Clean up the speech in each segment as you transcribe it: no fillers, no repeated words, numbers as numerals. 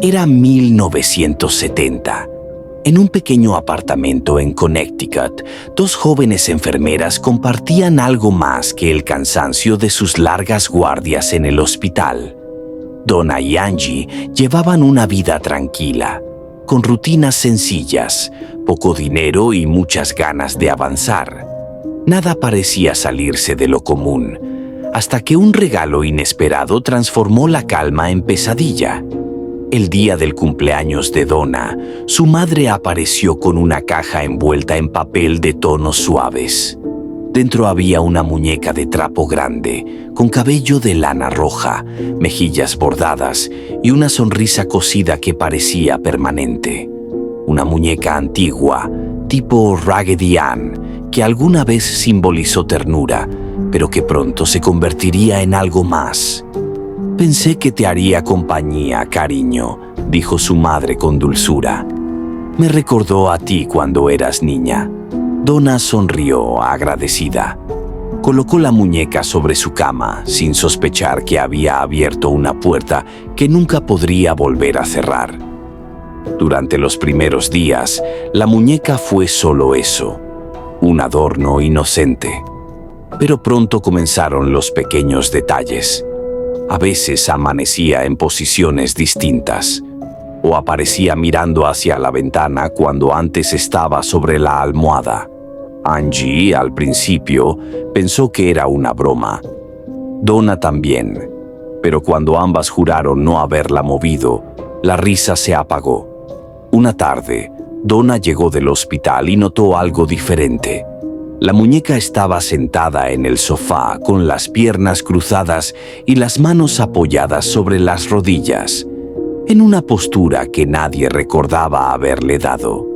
Era 1970. En un pequeño apartamento en Connecticut, dos jóvenes enfermeras compartían algo más que el cansancio de sus largas guardias en el hospital. Donna y Angie llevaban una vida tranquila, con rutinas sencillas, poco dinero y muchas ganas de avanzar. Nada parecía salirse de lo común, hasta que un regalo inesperado transformó la calma en pesadilla. El día del cumpleaños de Donna, su madre apareció con una caja envuelta en papel de tonos suaves. Dentro había una muñeca de trapo grande, con cabello de lana roja, mejillas bordadas y una sonrisa cosida que parecía permanente. Una muñeca antigua, tipo Raggedy Ann, que alguna vez simbolizó ternura, pero que pronto se convertiría en algo más. «Pensé que te haría compañía, cariño», dijo su madre con dulzura. «Me recordó a ti cuando eras niña». Donna sonrió agradecida. Colocó la muñeca sobre su cama, sin sospechar que había abierto una puerta que nunca podría volver a cerrar. Durante los primeros días, la muñeca fue solo eso, un adorno inocente. Pero pronto comenzaron los pequeños detalles. A veces amanecía en posiciones distintas, o aparecía mirando hacia la ventana cuando antes estaba sobre la almohada. Angie, al principio, pensó que era una broma. Donna también, pero cuando ambas juraron no haberla movido, la risa se apagó. Una tarde, Donna llegó del hospital y notó algo diferente. La muñeca estaba sentada en el sofá con las piernas cruzadas y las manos apoyadas sobre las rodillas, en una postura que nadie recordaba haberle dado.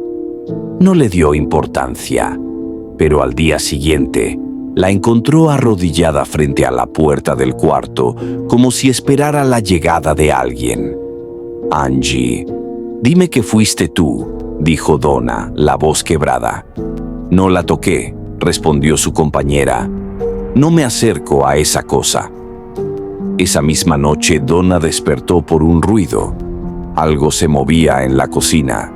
No le dio importancia, pero al día siguiente la encontró arrodillada frente a la puerta del cuarto, como si esperara la llegada de alguien. «Angie, dime que fuiste tú», dijo Donna, la voz quebrada. «No la toqué», respondió su compañera. «No me acerco a esa cosa». Esa misma noche, Donna despertó por un ruido. Algo se movía en la cocina.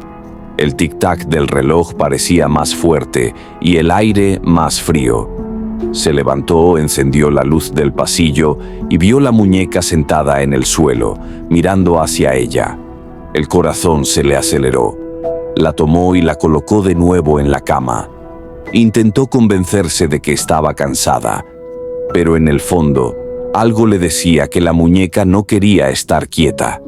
El tic-tac del reloj parecía más fuerte y el aire más frío. Se levantó, encendió la luz del pasillo y vio la muñeca sentada en el suelo, mirando hacia ella. El corazón se le aceleró. La tomó y la colocó de nuevo en la cama. Intentó convencerse de que estaba cansada, pero en el fondo, algo le decía que la muñeca no quería estar quieta.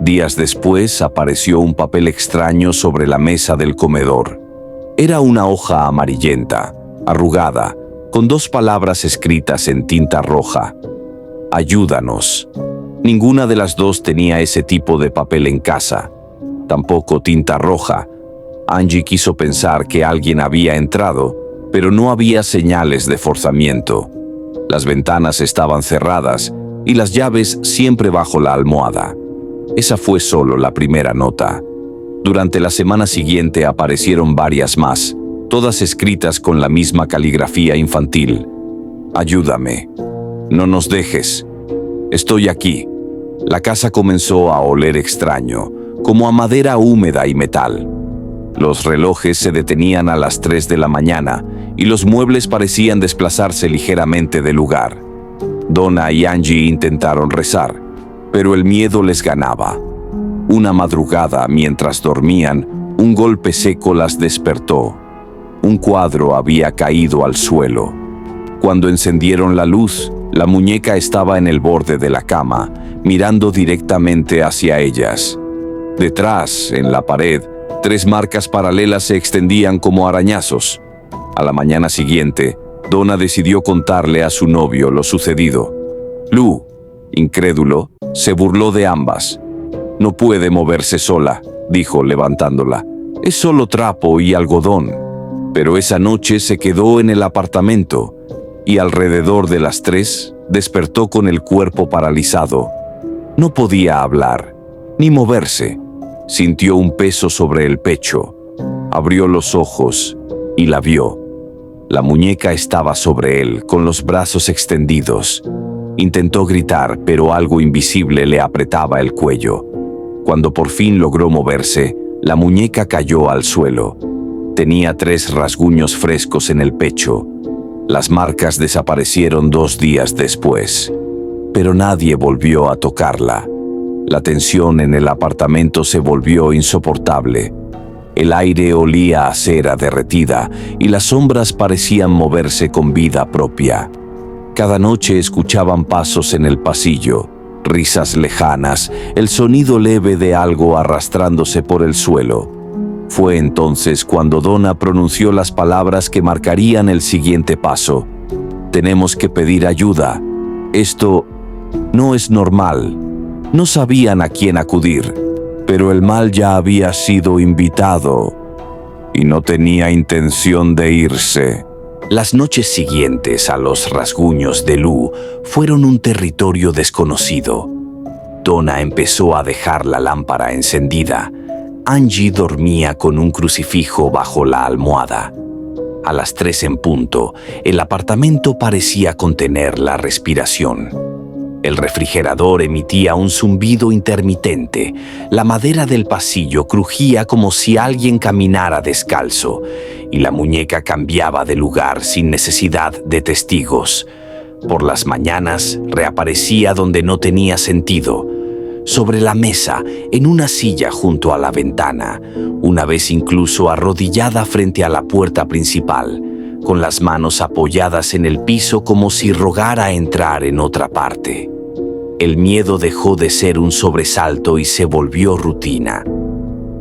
Días después apareció un papel extraño sobre la mesa del comedor. Era una hoja amarillenta, arrugada, con dos palabras escritas en tinta roja. «Ayúdanos». Ninguna de las dos tenía ese tipo de papel en casa, tampoco tinta roja. Angie quiso pensar que alguien había entrado, pero no había señales de forzamiento. Las ventanas estaban cerradas y las llaves siempre bajo la almohada. Esa fue solo la primera nota. Durante la semana siguiente aparecieron varias más, todas escritas con la misma caligrafía infantil. «Ayúdame. No nos dejes. Estoy aquí». La casa comenzó a oler extraño, como a madera húmeda y metal. Los relojes se detenían a las 3 de la mañana y los muebles parecían desplazarse ligeramente del lugar. Donna y Angie intentaron rezar, pero el miedo les ganaba. Una madrugada, mientras dormían, un golpe seco las despertó. Un cuadro había caído al suelo. Cuando encendieron la luz, la muñeca estaba en el borde de la cama, mirando directamente hacia ellas. Detrás, en la pared, 3 marcas paralelas se extendían como arañazos. A la mañana siguiente, Donna decidió contarle a su novio lo sucedido. Lou, incrédulo, se burló de ambas. «No puede moverse sola», dijo levantándola. «Es solo trapo y algodón». Pero esa noche se quedó en el apartamento y alrededor de las 3 despertó con el cuerpo paralizado. No podía hablar, ni moverse. Sintió un peso sobre el pecho. Abrió los ojos y la vio. La muñeca estaba sobre él, con los brazos extendidos. Intentó gritar, pero algo invisible le apretaba el cuello. Cuando por fin logró moverse, la muñeca cayó al suelo. Tenía 3 rasguños frescos en el pecho. Las marcas desaparecieron 2 días después, pero nadie volvió a tocarla. La tensión en el apartamento se volvió insoportable. El aire olía a cera derretida y las sombras parecían moverse con vida propia. Cada noche escuchaban pasos en el pasillo, risas lejanas, el sonido leve de algo arrastrándose por el suelo. Fue entonces cuando Donna pronunció las palabras que marcarían el siguiente paso. Tenemos que pedir ayuda. Esto no es normal. No sabían a quién acudir, pero el mal ya había sido invitado y no tenía intención de irse. Las noches siguientes a los rasguños de Lou fueron un territorio desconocido. Donna empezó a dejar la lámpara encendida. Angie dormía con un crucifijo bajo la almohada. A las 3 en punto, el apartamento parecía contener la respiración. El refrigerador emitía un zumbido intermitente. La madera del pasillo crujía como si alguien caminara descalzo, y la muñeca cambiaba de lugar sin necesidad de testigos. Por las mañanas reaparecía donde no tenía sentido, sobre la mesa, en una silla junto a la ventana, una vez incluso arrodillada frente a la puerta principal, con las manos apoyadas en el piso como si rogara entrar en otra parte. El miedo dejó de ser un sobresalto y se volvió rutina.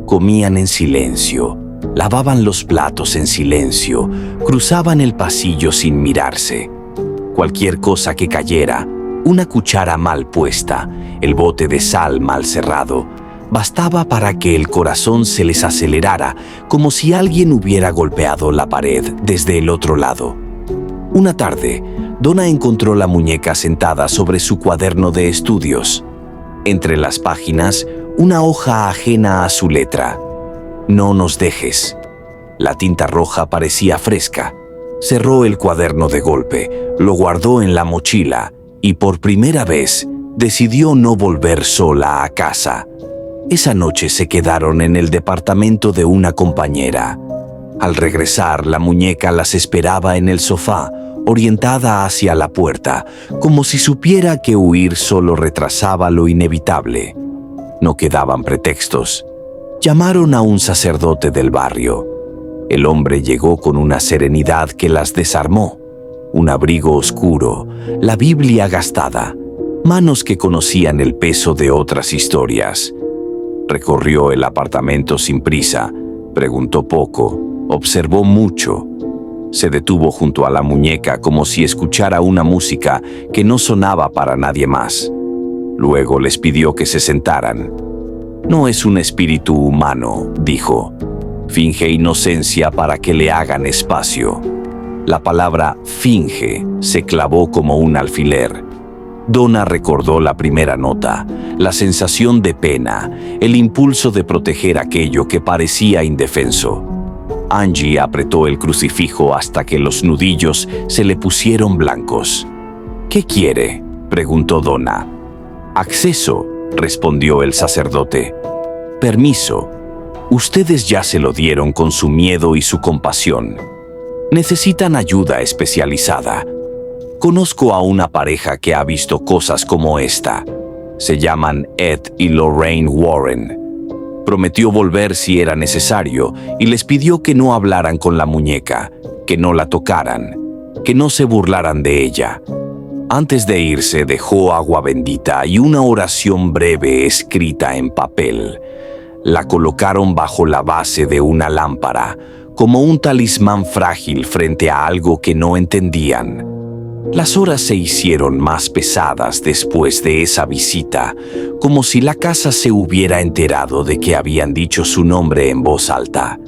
Comían en silencio, lavaban los platos en silencio, cruzaban el pasillo sin mirarse. Cualquier cosa que cayera, una cuchara mal puesta, el bote de sal mal cerrado, bastaba para que el corazón se les acelerara, como si alguien hubiera golpeado la pared desde el otro lado. Una tarde, Donna encontró la muñeca sentada sobre su cuaderno de estudios. Entre las páginas, una hoja ajena a su letra. No nos dejes. La tinta roja parecía fresca. Cerró el cuaderno de golpe, lo guardó en la mochila y por primera vez decidió no volver sola a casa. Esa noche se quedaron en el departamento de una compañera. Al regresar, la muñeca las esperaba en el sofá, orientada hacia la puerta, como si supiera que huir solo retrasaba lo inevitable. No quedaban pretextos. Llamaron a un sacerdote del barrio. El hombre llegó con una serenidad que las desarmó. Un abrigo oscuro, la Biblia gastada, manos que conocían el peso de otras historias. Recorrió el apartamento sin prisa, preguntó poco, observó mucho. Se detuvo junto a la muñeca como si escuchara una música que no sonaba para nadie más. Luego les pidió que se sentaran. No es un espíritu humano, dijo. Finge inocencia para que le hagan espacio. La palabra finge se clavó como un alfiler. Donna recordó la primera nota, la sensación de pena, el impulso de proteger aquello que parecía indefenso. Angie apretó el crucifijo hasta que los nudillos se le pusieron blancos. ¿Qué quiere?, preguntó Donna. Acceso, respondió el sacerdote. Permiso. Ustedes ya se lo dieron con su miedo y su compasión. Necesitan ayuda especializada. Conozco a una pareja que ha visto cosas como esta. Se llaman Ed y Lorraine Warren. Prometió volver si era necesario y les pidió que no hablaran con la muñeca, que no la tocaran, que no se burlaran de ella. Antes de irse dejó agua bendita y una oración breve escrita en papel. La colocaron bajo la base de una lámpara, como un talismán frágil frente a algo que no entendían. Las horas se hicieron más pesadas después de esa visita, como si la casa se hubiera enterado de que habían dicho su nombre en voz alta.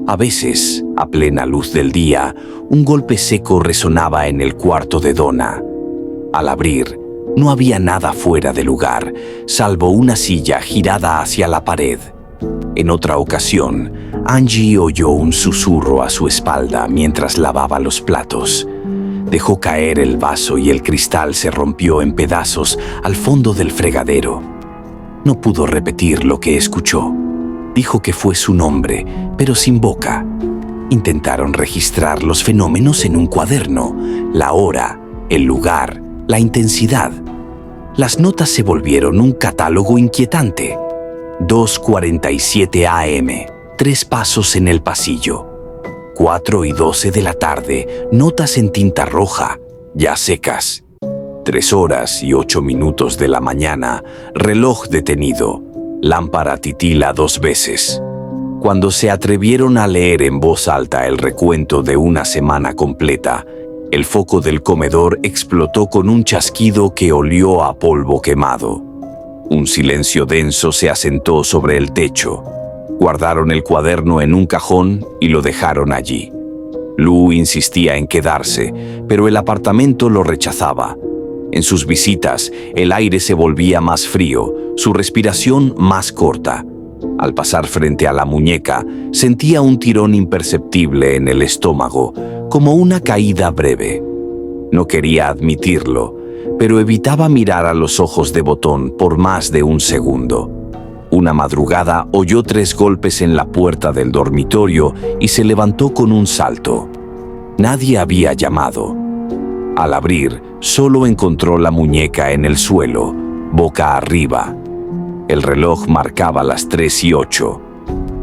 A veces, a plena luz del día, un golpe seco resonaba en el cuarto de Donna. Al abrir, no había nada fuera de lugar, salvo una silla girada hacia la pared. En otra ocasión, Angie oyó un susurro a su espalda mientras lavaba los platos. Dejó caer el vaso y el cristal se rompió en pedazos al fondo del fregadero. No pudo repetir lo que escuchó. Dijo que fue su nombre, pero sin boca. Intentaron registrar los fenómenos en un cuaderno, la hora, el lugar, la intensidad. Las notas se volvieron un catálogo inquietante. 2:47 a.m., 3 pasos en el pasillo. 4:12 de la tarde, notas en tinta roja, ya secas. 3:08 de la mañana, reloj detenido, lámpara titila 2 veces. Cuando se atrevieron a leer en voz alta el recuento de una semana completa, el foco del comedor explotó con un chasquido que olió a polvo quemado. Un silencio denso se asentó sobre el techo. Guardaron el cuaderno en un cajón y lo dejaron allí. Lou insistía en quedarse, pero el apartamento lo rechazaba. En sus visitas, el aire se volvía más frío, su respiración más corta. Al pasar frente a la muñeca, sentía un tirón imperceptible en el estómago, como una caída breve. No quería admitirlo, pero evitaba mirar a los ojos de Botón por más de un segundo. Una madrugada oyó 3 golpes en la puerta del dormitorio y se levantó con un salto. Nadie había llamado. Al abrir, solo encontró la muñeca en el suelo, boca arriba. El reloj marcaba las 3:08.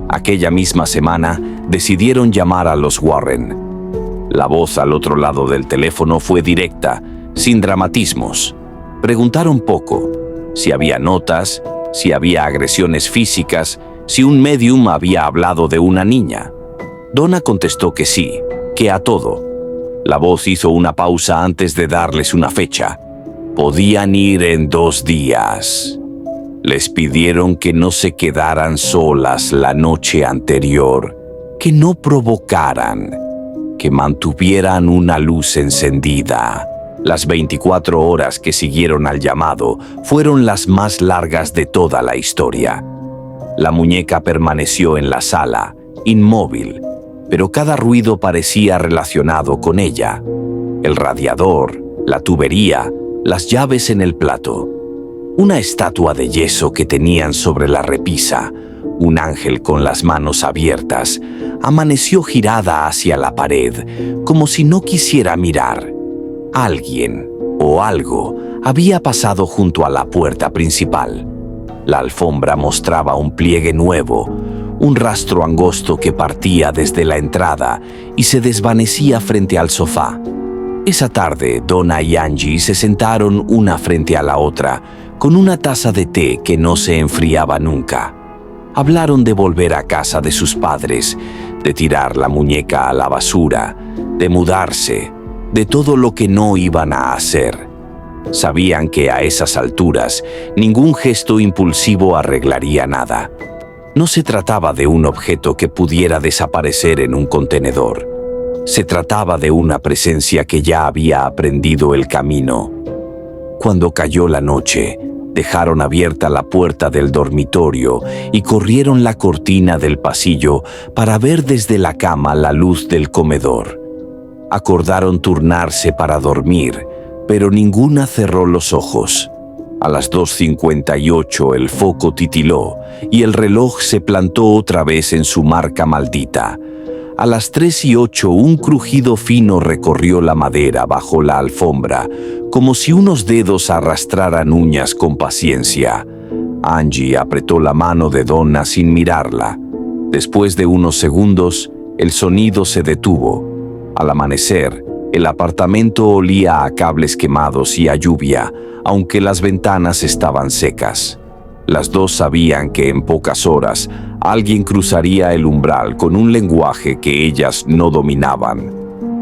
Aquella misma semana decidieron llamar a los Warren. La voz al otro lado del teléfono fue directa, sin dramatismos. Preguntaron poco: si había notas, si había agresiones físicas, si un médium había hablado de una niña. Donna contestó que sí, que a todo. La voz hizo una pausa antes de darles una fecha. Podían ir en 2 días. Les pidieron que no se quedaran solas la noche anterior, que no provocaran, que mantuvieran una luz encendida. Las 24 horas que siguieron al llamado fueron las más largas de toda la historia. La muñeca permaneció en la sala, inmóvil, pero cada ruido parecía relacionado con ella. El radiador, la tubería, las llaves en el plato. Una estatua de yeso que tenían sobre la repisa, un ángel con las manos abiertas, amaneció girada hacia la pared, como si no quisiera mirar. Alguien o algo había pasado junto a la puerta principal. La alfombra mostraba un pliegue nuevo, un rastro angosto que partía desde la entrada y se desvanecía frente al sofá. Esa tarde, Donna y Angie se sentaron una frente a la otra, con una taza de té que no se enfriaba nunca. Hablaron de volver a casa de sus padres, de tirar la muñeca a la basura, de mudarse, de todo lo que no iban a hacer. Sabían que a esas alturas ningún gesto impulsivo arreglaría nada. No se trataba de un objeto que pudiera desaparecer en un contenedor. Se trataba de una presencia que ya había aprendido el camino. Cuando cayó la noche, dejaron abierta la puerta del dormitorio y corrieron la cortina del pasillo para ver desde la cama la luz del comedor. Acordaron turnarse para dormir, pero ninguna cerró los ojos. A las 2:58 el foco titiló y el reloj se plantó otra vez en su marca maldita. A las 3:08 un crujido fino recorrió la madera bajo la alfombra, como si unos dedos arrastraran uñas con paciencia. Angie apretó la mano de Donna sin mirarla. Después de unos segundos, el sonido se detuvo. Al amanecer, el apartamento olía a cables quemados y a lluvia, aunque las ventanas estaban secas. Las dos sabían que en pocas horas alguien cruzaría el umbral con un lenguaje que ellas no dominaban.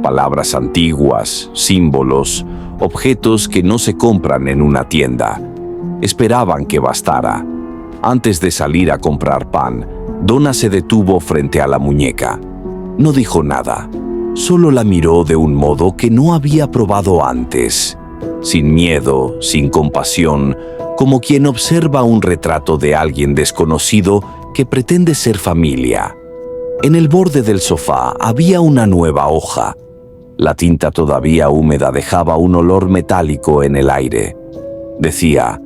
Palabras antiguas, símbolos, objetos que no se compran en una tienda. Esperaban que bastara. Antes de salir a comprar pan, Donna se detuvo frente a la muñeca. No dijo nada, solo la miró de un modo que no había probado antes. Sin miedo, sin compasión, como quien observa un retrato de alguien desconocido que pretende ser familia. En el borde del sofá había una nueva hoja. La tinta todavía húmeda dejaba un olor metálico en el aire. Decía: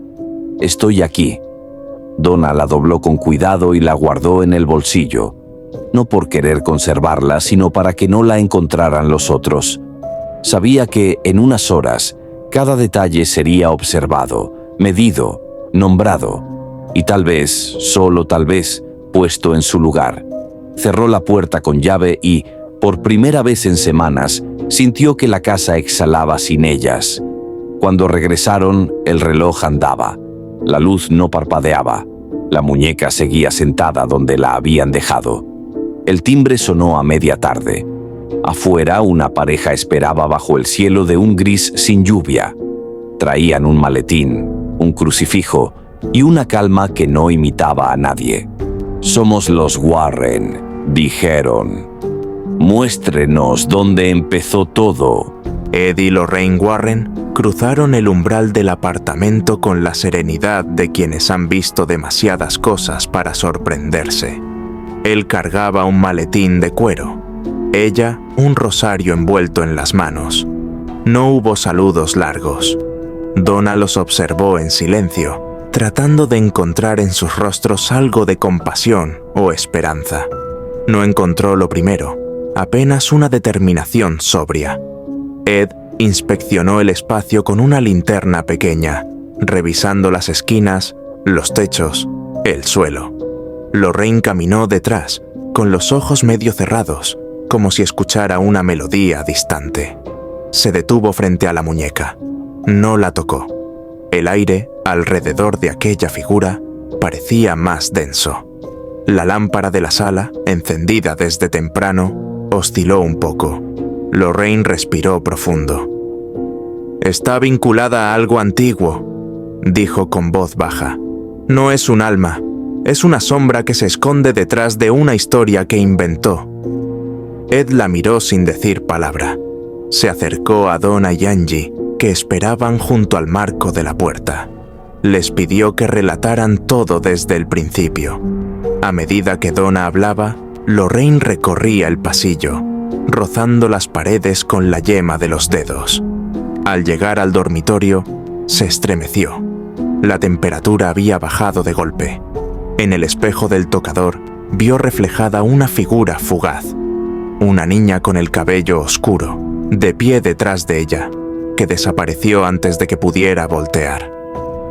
«Estoy aquí». Donna la dobló con cuidado y la guardó en el bolsillo, no por querer conservarla, sino para que no la encontraran los otros. Sabía que, en unas horas, cada detalle sería observado, medido, nombrado, y tal vez, solo tal vez, puesto en su lugar. Cerró la puerta con llave y, por primera vez en semanas, sintió que la casa exhalaba sin ellas. Cuando regresaron, el reloj andaba. La luz no parpadeaba. La muñeca seguía sentada donde la habían dejado. El timbre sonó a media tarde. Afuera, una pareja esperaba bajo el cielo de un gris sin lluvia. Traían un maletín, un crucifijo y una calma que no imitaba a nadie. «Somos los Warren», dijeron. «Muéstrenos dónde empezó todo». Ed y Lorraine Warren cruzaron el umbral del apartamento con la serenidad de quienes han visto demasiadas cosas para sorprenderse. Él cargaba un maletín de cuero, ella un rosario envuelto en las manos. No hubo saludos largos. Donna los observó en silencio, tratando de encontrar en sus rostros algo de compasión o esperanza. No encontró lo primero, apenas una determinación sobria. Ed inspeccionó el espacio con una linterna pequeña, revisando las esquinas, los techos, el suelo. Lorraine caminó detrás, con los ojos medio cerrados, como si escuchara una melodía distante. Se detuvo frente a la muñeca. No la tocó. El aire, alrededor de aquella figura, parecía más denso. La lámpara de la sala, encendida desde temprano, osciló un poco. Lorraine respiró profundo. «Está vinculada a algo antiguo», dijo con voz baja. «No es un alma, es una sombra que se esconde detrás de una historia que inventó». Ed la miró sin decir palabra. Se acercó a Donna y Angie, que esperaban junto al marco de la puerta. Les pidió que relataran todo desde el principio. A medida que Donna hablaba, Lorraine recorría el pasillo, rozando las paredes con la yema de los dedos. Al llegar al dormitorio, se estremeció. La temperatura había bajado de golpe. En el espejo del tocador, vio reflejada una figura fugaz. Una niña con el cabello oscuro, de pie detrás de ella, que desapareció antes de que pudiera voltear.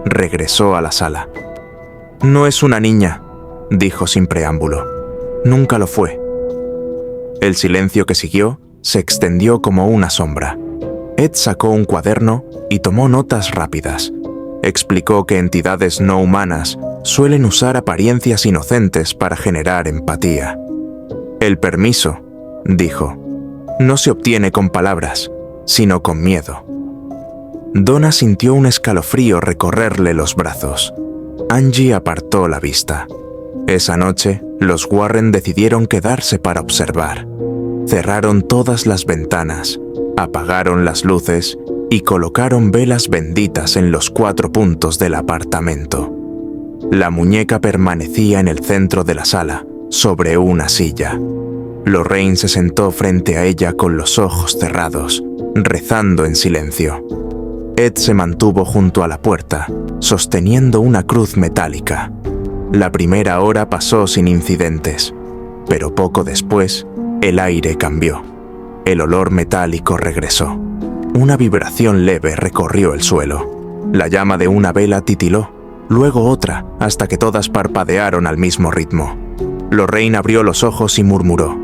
Regresó a la sala. «No es una niña», dijo sin preámbulo. «Nunca lo fue». El silencio que siguió se extendió como una sombra. Ed sacó un cuaderno y tomó notas rápidas. Explicó que entidades no humanas suelen usar apariencias inocentes para generar empatía. «El permiso», dijo, «no se obtiene con palabras, sino con miedo». Donna sintió un escalofrío recorrerle los brazos. Angie apartó la vista. Esa noche, los Warren decidieron quedarse para observar. Cerraron todas las ventanas, apagaron las luces y colocaron velas benditas en los 4 puntos del apartamento. La muñeca permanecía en el centro de la sala, sobre una silla. Lorraine se sentó frente a ella con los ojos cerrados, rezando en silencio. Ed se mantuvo junto a la puerta, sosteniendo una cruz metálica. La primera hora pasó sin incidentes, pero poco después, el aire cambió. El olor metálico regresó. Una vibración leve recorrió el suelo. La llama de una vela titiló, luego otra, hasta que todas parpadearon al mismo ritmo. Lorraine abrió los ojos y murmuró: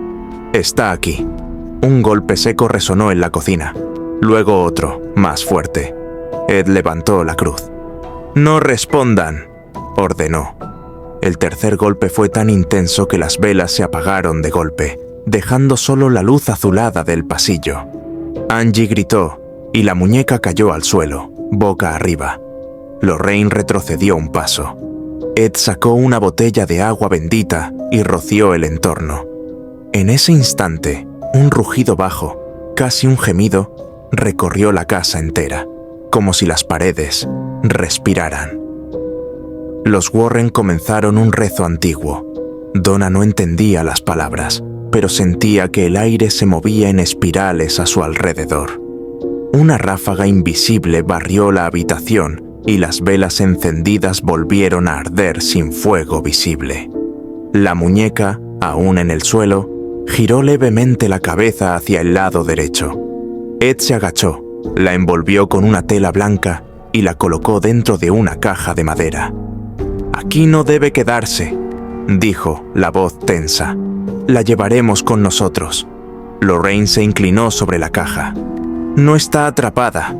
«Está aquí». Un golpe seco resonó en la cocina. Luego otro, más fuerte. Ed levantó la cruz. «No respondan», ordenó. El tercer golpe fue tan intenso que las velas se apagaron de golpe, dejando solo la luz azulada del pasillo. Angie gritó, y la muñeca cayó al suelo, boca arriba. Lorraine retrocedió un paso. Ed sacó una botella de agua bendita y roció el entorno. En ese instante, un rugido bajo, casi un gemido, recorrió la casa entera, como si las paredes respiraran. Los Warren comenzaron un rezo antiguo. Donna no entendía las palabras, pero sentía que el aire se movía en espirales a su alrededor. Una ráfaga invisible barrió la habitación y las velas encendidas volvieron a arder sin fuego visible. La muñeca, aún en el suelo, giró levemente la cabeza hacia el lado derecho. Ed se agachó, la envolvió con una tela blanca y la colocó dentro de una caja de madera. «Aquí no debe quedarse», dijo, la voz tensa. «La llevaremos con nosotros». Lorraine se inclinó sobre la caja. «No está atrapada»,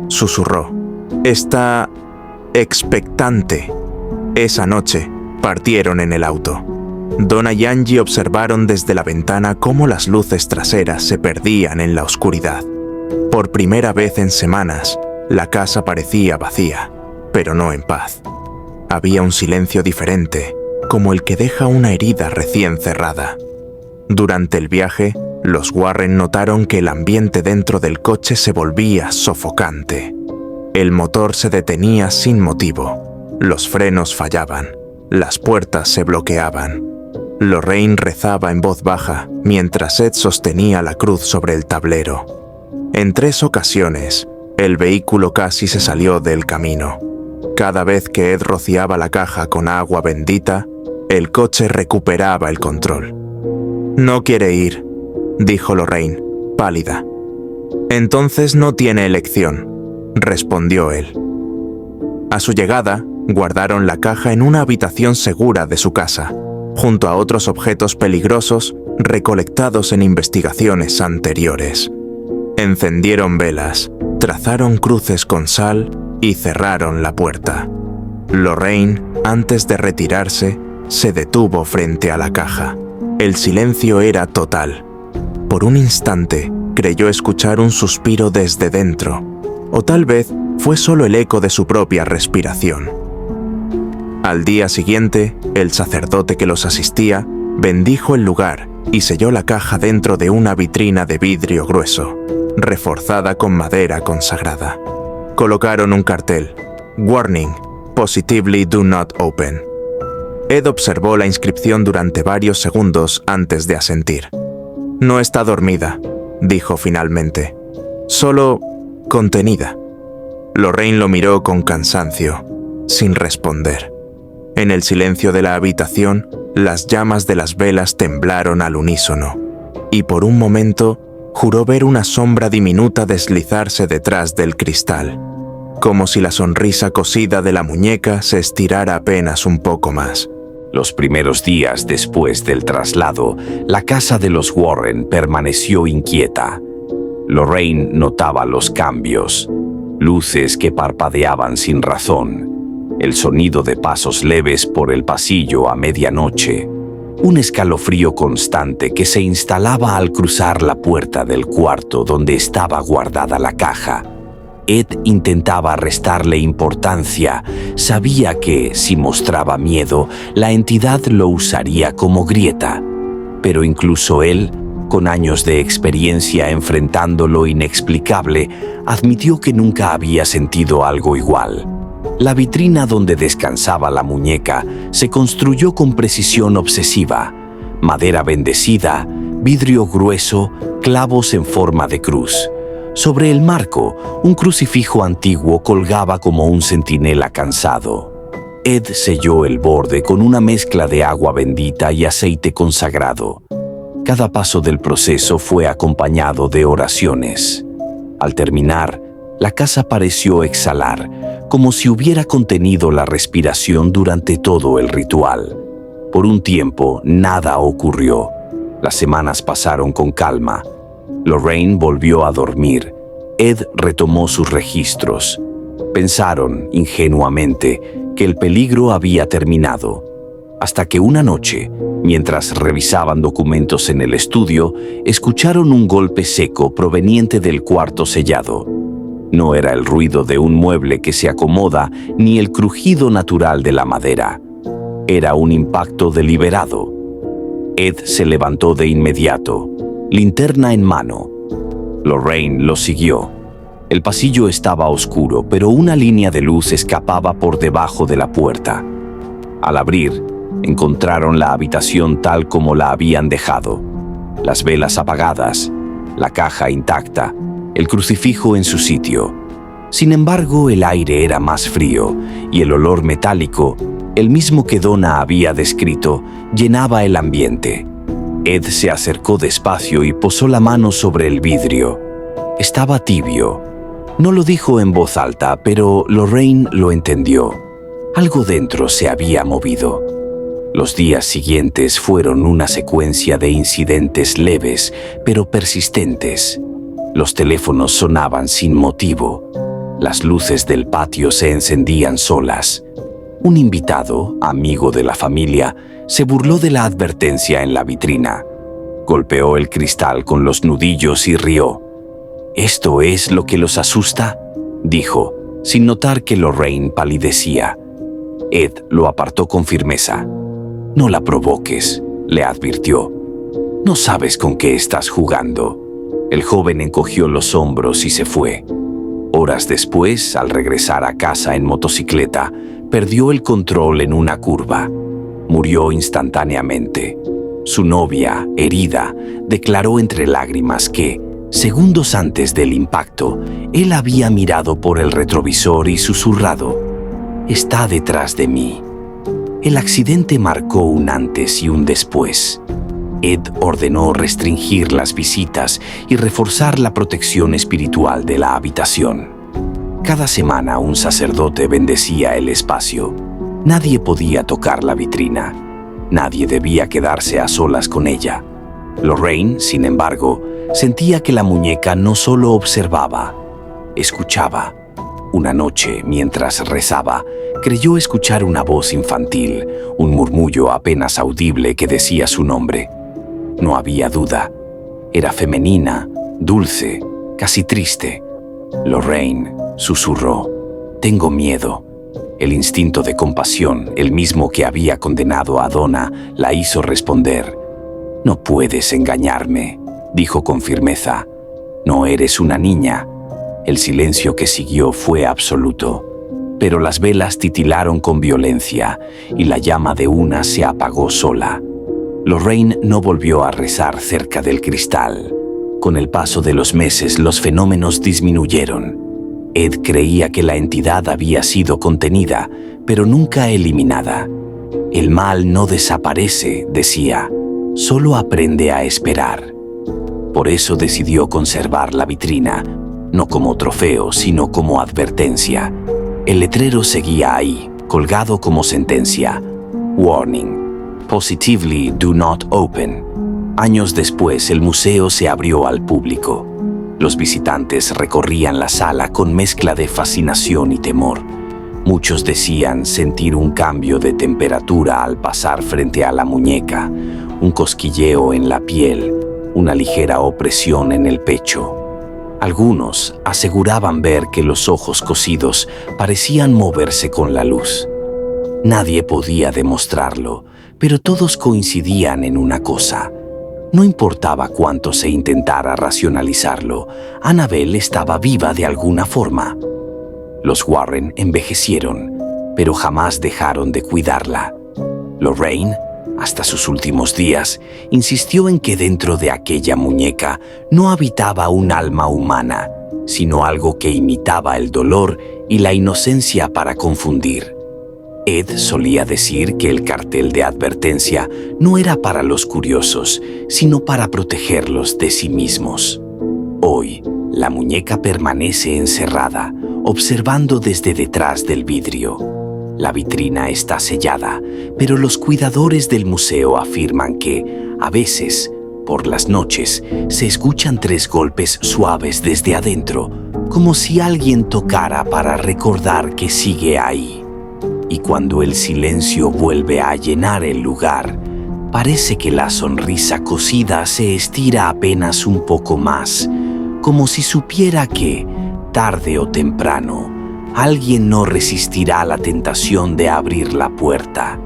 susurró. «Está expectante». Esa noche partieron en el auto. Donna y Angie observaron desde la ventana cómo las luces traseras se perdían en la oscuridad. Por primera vez en semanas, la casa parecía vacía, pero no en paz. Había un silencio diferente, como el que deja una herida recién cerrada. Durante el viaje, los Warren notaron que el ambiente dentro del coche se volvía sofocante. El motor se detenía sin motivo, los frenos fallaban, las puertas se bloqueaban. Lorraine rezaba en voz baja mientras Ed sostenía la cruz sobre el tablero. En 3 ocasiones, el vehículo casi se salió del camino. Cada vez que Ed rociaba la caja con agua bendita, el coche recuperaba el control. «No quiere ir», dijo Lorraine, pálida. «Entonces no tiene elección», respondió él. A su llegada, guardaron la caja en una habitación segura de su casa, junto a otros objetos peligrosos recolectados en investigaciones anteriores. Encendieron velas, trazaron cruces con sal y cerraron la puerta. Lorraine, antes de retirarse, se detuvo frente a la caja. El silencio era total. Por un instante, creyó escuchar un suspiro desde dentro, o tal vez fue solo el eco de su propia respiración. Al día siguiente, el sacerdote que los asistía bendijo el lugar y selló la caja dentro de una vitrina de vidrio grueso, reforzada con madera consagrada. Colocaron un cartel: «Warning, positively do not open». Ed observó la inscripción durante varios segundos antes de asentir. «No está dormida», dijo finalmente. «Solo contenida». Lorraine lo miró con cansancio, sin responder. En el silencio de la habitación, las llamas de las velas temblaron al unísono, y por un momento juró ver una sombra diminuta deslizarse detrás del cristal, como si la sonrisa cosida de la muñeca se estirara apenas un poco más. Los primeros días después del traslado, la casa de los Warren permaneció inquieta. Lorraine notaba los cambios, luces que parpadeaban sin razón, el sonido de pasos leves por el pasillo a medianoche, un escalofrío constante que se instalaba al cruzar la puerta del cuarto donde estaba guardada la caja. Ed intentaba restarle importancia. Sabía que, si mostraba miedo, la entidad lo usaría como grieta. Pero incluso él, con años de experiencia enfrentando lo inexplicable, admitió que nunca había sentido algo igual. La vitrina donde descansaba la muñeca se construyó con precisión obsesiva. Madera bendecida, vidrio grueso, clavos en forma de cruz. Sobre el marco, un crucifijo antiguo colgaba como un centinela cansado. Ed selló el borde con una mezcla de agua bendita y aceite consagrado. Cada paso del proceso fue acompañado de oraciones. Al terminar, la casa pareció exhalar, como si hubiera contenido la respiración durante todo el ritual. Por un tiempo, nada ocurrió. Las semanas pasaron con calma. Lorraine volvió a dormir. Ed retomó sus registros. Pensaron, ingenuamente, que el peligro había terminado. Hasta que una noche, mientras revisaban documentos en el estudio, escucharon un golpe seco proveniente del cuarto sellado. No era el ruido de un mueble que se acomoda ni el crujido natural de la madera. Era un impacto deliberado. Ed se levantó de inmediato, linterna en mano. Lorraine lo siguió. El pasillo estaba oscuro, pero una línea de luz escapaba por debajo de la puerta. Al abrir, encontraron la habitación tal como la habían dejado. Las velas apagadas, la caja intacta, el crucifijo en su sitio. Sin embargo, el aire era más frío y el olor metálico, el mismo que Donna había descrito, llenaba el ambiente. Ed se acercó despacio y posó la mano sobre el vidrio. Estaba tibio. No lo dijo en voz alta, pero Lorraine lo entendió. Algo dentro se había movido. Los días siguientes fueron una secuencia de incidentes leves, pero persistentes. Los teléfonos sonaban sin motivo. Las luces del patio se encendían solas. Un invitado, amigo de la familia, se burló de la advertencia en la vitrina. Golpeó el cristal con los nudillos y rió. «¿Esto es lo que los asusta?», dijo, sin notar que Lorraine palidecía. Ed lo apartó con firmeza. «No la provoques», le advirtió. «No sabes con qué estás jugando». El joven encogió los hombros y se fue. Horas después, al regresar a casa en motocicleta, perdió el control en una curva. Murió instantáneamente. Su novia, herida, declaró entre lágrimas que, segundos antes del impacto, él había mirado por el retrovisor y susurrado: «Está detrás de mí». El accidente marcó un antes y un después. Ed ordenó restringir las visitas y reforzar la protección espiritual de la habitación. Cada semana un sacerdote bendecía el espacio. Nadie podía tocar la vitrina. Nadie debía quedarse a solas con ella. Lorraine, sin embargo, sentía que la muñeca no solo observaba, escuchaba. Una noche, mientras rezaba, creyó escuchar una voz infantil, un murmullo apenas audible que decía su nombre. No había duda. Era femenina, dulce, casi triste. Lorraine susurró: «Tengo miedo». El instinto de compasión, el mismo que había condenado a Donna, la hizo responder: «No puedes engañarme», dijo con firmeza. «No eres una niña». El silencio que siguió fue absoluto, pero las velas titilaron con violencia y la llama de una se apagó sola. Lorraine no volvió a rezar cerca del cristal. Con el paso de los meses, los fenómenos disminuyeron. Ed creía que la entidad había sido contenida, pero nunca eliminada. «El mal no desaparece», decía, «solo aprende a esperar». Por eso decidió conservar la vitrina, no como trofeo, sino como advertencia. El letrero seguía ahí, colgado como sentencia: «Warning. Positively do not open». Años después, el museo se abrió al público. Los visitantes recorrían la sala con mezcla de fascinación y temor. Muchos decían sentir un cambio de temperatura al pasar frente a la muñeca, un cosquilleo en la piel, una ligera opresión en el pecho. Algunos aseguraban ver que los ojos cosidos parecían moverse con la luz. Nadie podía demostrarlo, pero todos coincidían en una cosa: no importaba cuánto se intentara racionalizarlo, Annabelle estaba viva de alguna forma. Los Warren envejecieron, pero jamás dejaron de cuidarla. Lorraine, hasta sus últimos días, insistió en que dentro de aquella muñeca no habitaba un alma humana, sino algo que imitaba el dolor y la inocencia para confundir. Ed solía decir que el cartel de advertencia no era para los curiosos, sino para protegerlos de sí mismos. Hoy, la muñeca permanece encerrada, observando desde detrás del vidrio. La vitrina está sellada, pero los cuidadores del museo afirman que, a veces, por las noches, se escuchan 3 golpes suaves desde adentro, como si alguien tocara para recordar que sigue ahí. Y cuando el silencio vuelve a llenar el lugar, parece que la sonrisa cosida se estira apenas un poco más, como si supiera que, tarde o temprano, alguien no resistirá la tentación de abrir la puerta.